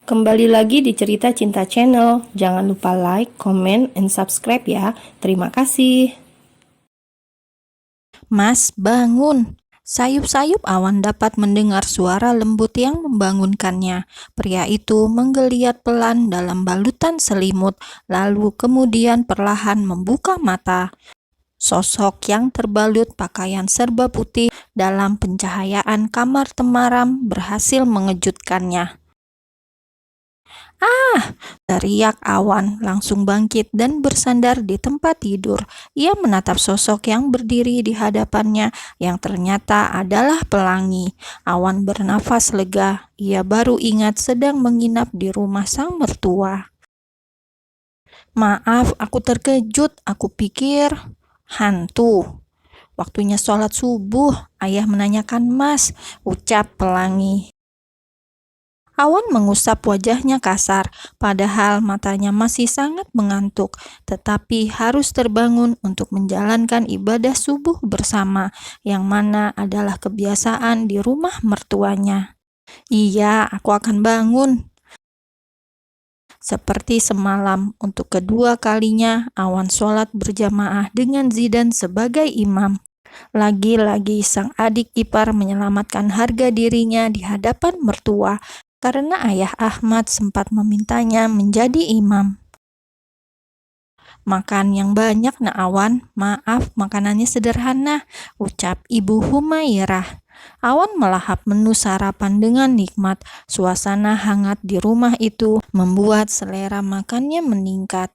Kembali lagi di Cerita Cinta Channel. Jangan lupa like, comment, and subscribe ya. Terima kasih. Mas, bangun! Sayup-sayup awan dapat mendengar suara lembut yang membangunkannya. Pria itu menggeliat pelan dalam balutan selimut, lalu kemudian perlahan membuka mata. Sosok yang terbalut pakaian serba putih dalam pencahayaan kamar temaram berhasil mengejutkannya. "Ah!" teriak Awan, langsung bangkit dan bersandar di tempat tidur. Ia menatap sosok yang berdiri di hadapannya yang ternyata adalah Pelangi. Awan bernafas lega. Ia baru ingat sedang menginap di rumah sang mertua. "Maaf, aku terkejut. Aku pikir hantu. Waktunya sholat subuh, ayah menanyakan Mas," ucap Pelangi. Awan mengusap wajahnya kasar, padahal matanya masih sangat mengantuk, tetapi harus terbangun untuk menjalankan ibadah subuh bersama, yang mana adalah kebiasaan di rumah mertuanya. "Iya, aku akan bangun." Seperti semalam, untuk kedua kalinya, Awan sholat berjamaah dengan Zidan sebagai imam. Lagi-lagi sang adik ipar menyelamatkan harga dirinya di hadapan mertua karena ayah Ahmad sempat memintanya menjadi imam. "Makan yang banyak, Nak Awan. Maaf, makanannya sederhana," ucap Ibu Humairah. Awan melahap menu sarapan dengan nikmat. Suasana hangat di rumah itu membuat selera makannya meningkat.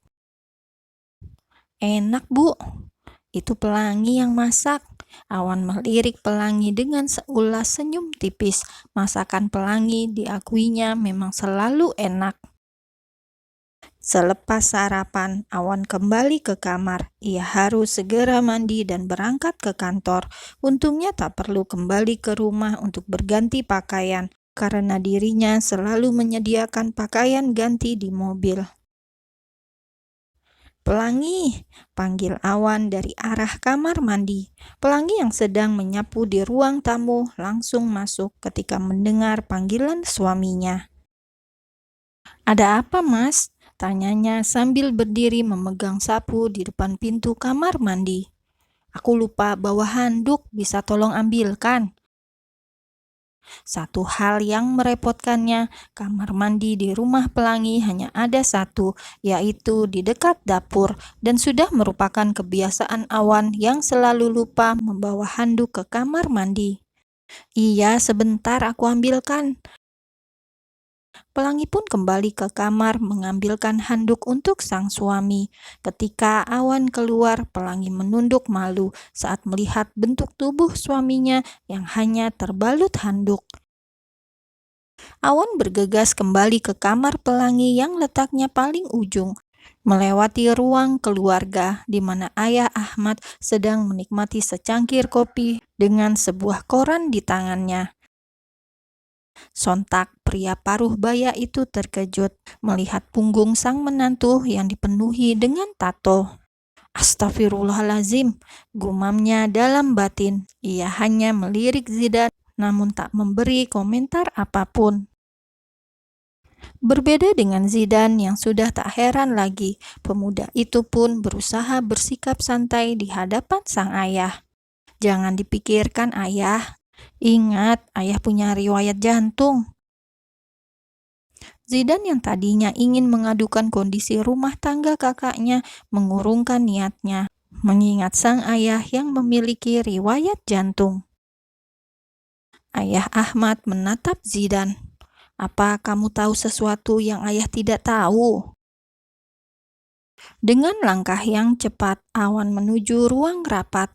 "Enak, Bu. Itu Pelangi yang masak." Awan melirik Pelangi dengan seulas senyum tipis. Masakan Pelangi diakuinya memang selalu enak. Selepas sarapan, Awan kembali ke kamar. Ia harus segera mandi dan berangkat ke kantor. Untungnya tak perlu kembali ke rumah untuk berganti pakaian, karena dirinya selalu menyediakan pakaian ganti di mobil. "Pelangi!" panggil Awan dari arah kamar mandi. Pelangi yang sedang menyapu di ruang tamu langsung masuk ketika mendengar panggilan suaminya. "Ada apa, Mas?" tanyanya sambil berdiri memegang sapu di depan pintu kamar mandi. "Aku lupa bawa handuk, bisa tolong ambilkan?" Satu hal yang merepotkannya, kamar mandi di rumah Pelangi hanya ada satu, yaitu di dekat dapur, dan sudah merupakan kebiasaan Awan yang selalu lupa membawa handuk ke kamar mandi. "Iya, sebentar aku ambilkan." Pelangi pun kembali ke kamar mengambilkan handuk untuk sang suami. Ketika Awan keluar, Pelangi menunduk malu saat melihat bentuk tubuh suaminya yang hanya terbalut handuk. Awan bergegas kembali ke kamar Pelangi yang letaknya paling ujung, melewati ruang keluarga di mana ayah Ahmad sedang menikmati secangkir kopi dengan sebuah koran di tangannya. Sontak pria paruh baya itu terkejut melihat punggung sang menantu yang dipenuhi dengan tato. "Astagfirullahalazim," gumamnya dalam batin. Ia hanya melirik Zidan namun tak memberi komentar apapun. Berbeda dengan Zidan yang sudah tak heran lagi, pemuda itu pun berusaha bersikap santai di hadapan sang ayah. "Jangan dipikirkan, ayah. Ingat, ayah punya riwayat jantung." Zidan yang tadinya ingin mengadukan kondisi rumah tangga kakaknya mengurungkan niatnya, mengingat sang ayah yang memiliki riwayat jantung. Ayah Ahmad menatap Zidan. "Apa kamu tahu sesuatu yang ayah tidak tahu?" Dengan langkah yang cepat, Awan menuju ruang rapat.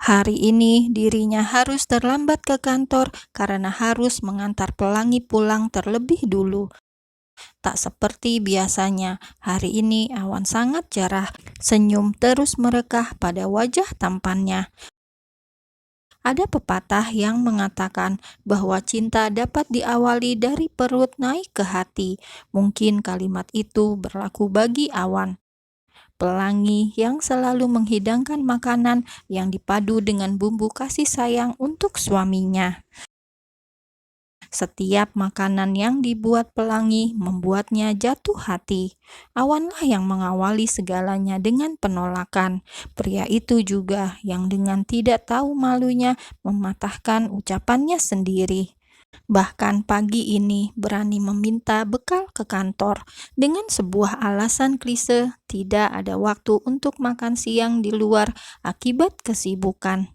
Hari ini dirinya harus terlambat ke kantor karena harus mengantar Pelangi pulang terlebih dulu. Tak seperti biasanya, hari ini Awan sangat cerah, senyum terus merekah pada wajah tampannya. Ada pepatah yang mengatakan bahwa cinta dapat diawali dari perut naik ke hati. Mungkin kalimat itu berlaku bagi Awan. Pelangi yang selalu menghidangkan makanan yang dipadu dengan bumbu kasih sayang untuk suaminya. Setiap makanan yang dibuat pelangi membuatnya jatuh hati. Awanlah yang mengawali segalanya dengan penolakan. Pria itu juga yang dengan tidak tahu malunya mematahkan ucapannya sendiri. Bahkan pagi ini berani meminta bekal ke kantor dengan sebuah alasan klise, tidak ada waktu untuk makan siang di luar akibat kesibukan.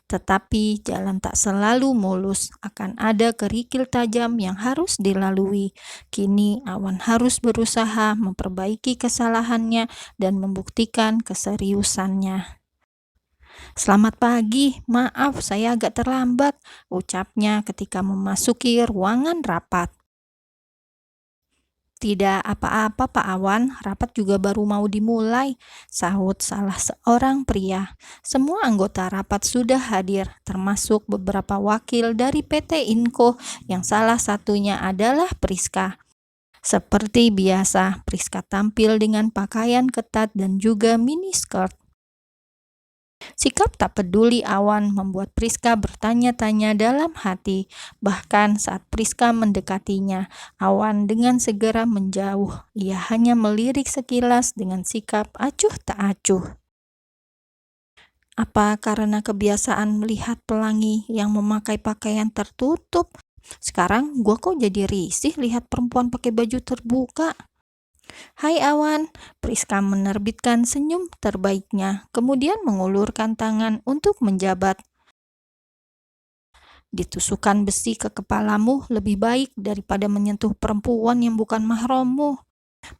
Tetapi jalan tak selalu mulus, akan ada kerikil tajam yang harus dilalui. Kini Awan harus berusaha memperbaiki kesalahannya dan membuktikan keseriusannya. "Selamat pagi, maaf saya agak terlambat," ucapnya ketika memasuki ruangan rapat. "Tidak apa-apa Pak Awan, rapat juga baru mau dimulai," sahut salah seorang pria. Semua anggota rapat sudah hadir, termasuk beberapa wakil dari PT Inco yang salah satunya adalah Priska. Seperti biasa, Priska tampil dengan pakaian ketat dan juga mini skirt. Sikap tak peduli Awan membuat Priska bertanya-tanya dalam hati. Bahkan saat Priska mendekatinya, Awan dengan segera menjauh. Ia hanya melirik sekilas dengan sikap acuh tak acuh. Apa karena kebiasaan melihat pelangi yang memakai pakaian tertutup? Sekarang gua kok jadi risih lihat perempuan pakai baju terbuka. "Hai Awan," Priska menerbitkan senyum terbaiknya, kemudian mengulurkan tangan untuk menjabat. "Ditusukkan besi ke kepalamu lebih baik daripada menyentuh perempuan yang bukan mahrammu."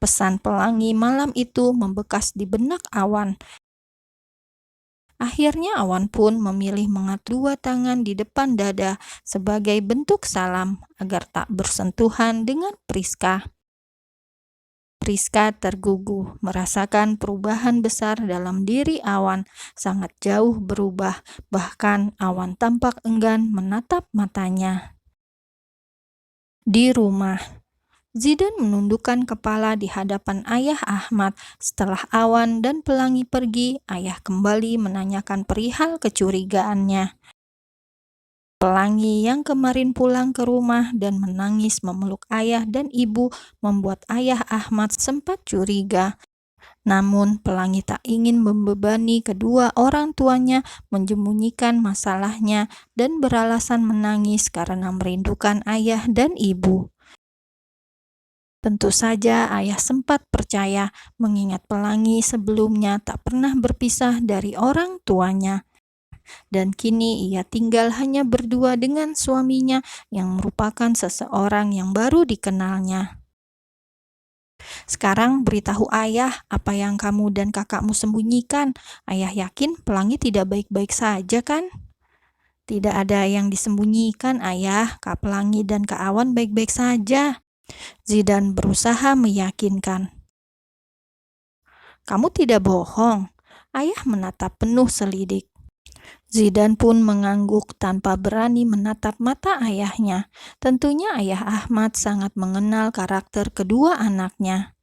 Pesan pelangi malam itu membekas di benak Awan. Akhirnya Awan pun memilih mengat dua tangan di depan dada sebagai bentuk salam agar tak bersentuhan dengan Priska. Priska tergugu merasakan perubahan besar dalam diri Awan, sangat jauh berubah, bahkan Awan tampak enggan menatap matanya. Di rumah, Zidan menundukkan kepala di hadapan ayah Ahmad. Setelah Awan dan pelangi pergi, ayah kembali menanyakan perihal kecurigaannya. Pelangi yang kemarin pulang ke rumah dan menangis memeluk ayah dan ibu membuat ayah Ahmad sempat curiga. Namun pelangi tak ingin membebani kedua orang tuanya menyembunyikan masalahnya dan beralasan menangis karena merindukan ayah dan ibu. Tentu saja ayah sempat percaya mengingat pelangi sebelumnya tak pernah berpisah dari orang tuanya. Dan kini ia tinggal hanya berdua dengan suaminya yang merupakan seseorang yang baru dikenalnya. "Sekarang beritahu ayah apa yang kamu dan kakakmu sembunyikan. Ayah yakin pelangi tidak baik-baik saja kan?" "Tidak ada yang disembunyikan ayah, Kak Pelangi dan Kak Awan baik-baik saja," Zidan berusaha meyakinkan. "Kamu tidak bohong?" Ayah menatap penuh selidik. Zidan pun mengangguk tanpa berani menatap mata ayahnya. Tentunya ayah Ahmad sangat mengenal karakter kedua anaknya.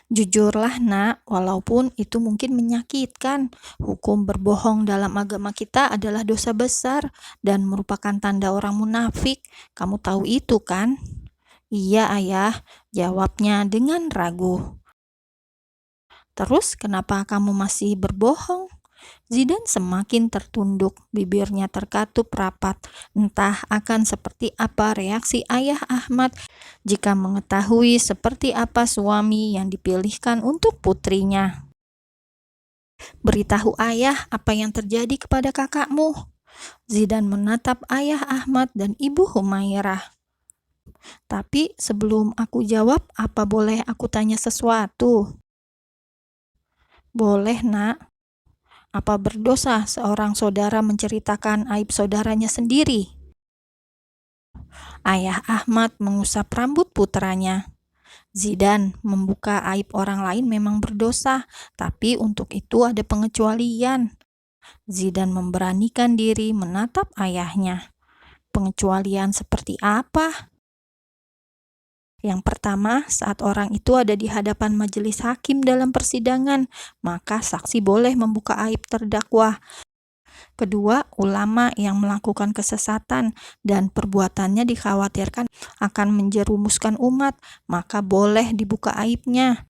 "Jujurlah nak, walaupun itu mungkin menyakitkan. Hukum berbohong dalam agama kita adalah dosa besar dan merupakan tanda orang munafik. Kamu tahu itu kan?" "Iya ayah," jawabnya dengan ragu. "Terus kenapa kamu masih berbohong?" Zidan semakin tertunduk, bibirnya terkatup rapat. Entah akan seperti apa reaksi ayah Ahmad jika mengetahui seperti apa suami yang dipilihkan untuk putrinya. "Beritahu ayah apa yang terjadi kepada kakakmu." Zidan menatap ayah Ahmad dan ibu Humairah. "Tapi sebelum aku jawab, apa boleh aku tanya sesuatu?" "Boleh nak. Apa berdosa seorang saudara menceritakan aib saudaranya sendiri?" Ayah Ahmad mengusap rambut putranya. "Zidan, membuka aib orang lain memang berdosa, tapi untuk itu ada pengecualian." Zidan memberanikan diri menatap ayahnya. "Pengecualian seperti apa?" "Yang pertama, saat orang itu ada di hadapan majelis hakim dalam persidangan, maka saksi boleh membuka aib terdakwa. Kedua, ulama yang melakukan kesesatan dan perbuatannya dikhawatirkan akan menjerumuskan umat, maka boleh dibuka aibnya.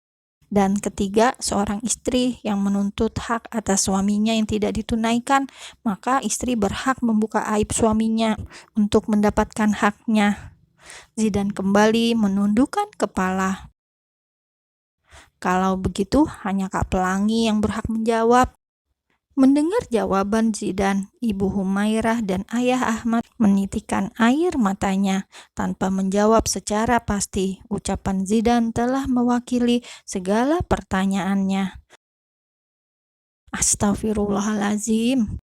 Dan ketiga, seorang istri yang menuntut hak atas suaminya yang tidak ditunaikan, maka istri berhak membuka aib suaminya untuk mendapatkan haknya. Zidan kembali menundukkan kepala. Kalau begitu, hanya Kak Pelangi yang berhak menjawab. Mendengar jawaban Zidan, Ibu Humairah dan Ayah Ahmad menitikkan air matanya. Tanpa menjawab secara pasti, ucapan Zidan telah mewakili segala pertanyaannya. Astagfirullahalazim.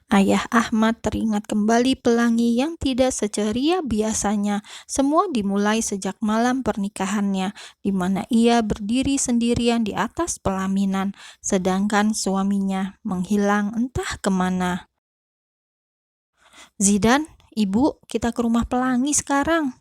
Ayah Ahmad teringat kembali Pelangi yang tidak seceria biasanya. Semua dimulai sejak malam pernikahannya, di mana ia berdiri sendirian di atas pelaminan, sedangkan suaminya menghilang entah kemana. Zidan, Ibu, kita ke rumah Pelangi sekarang.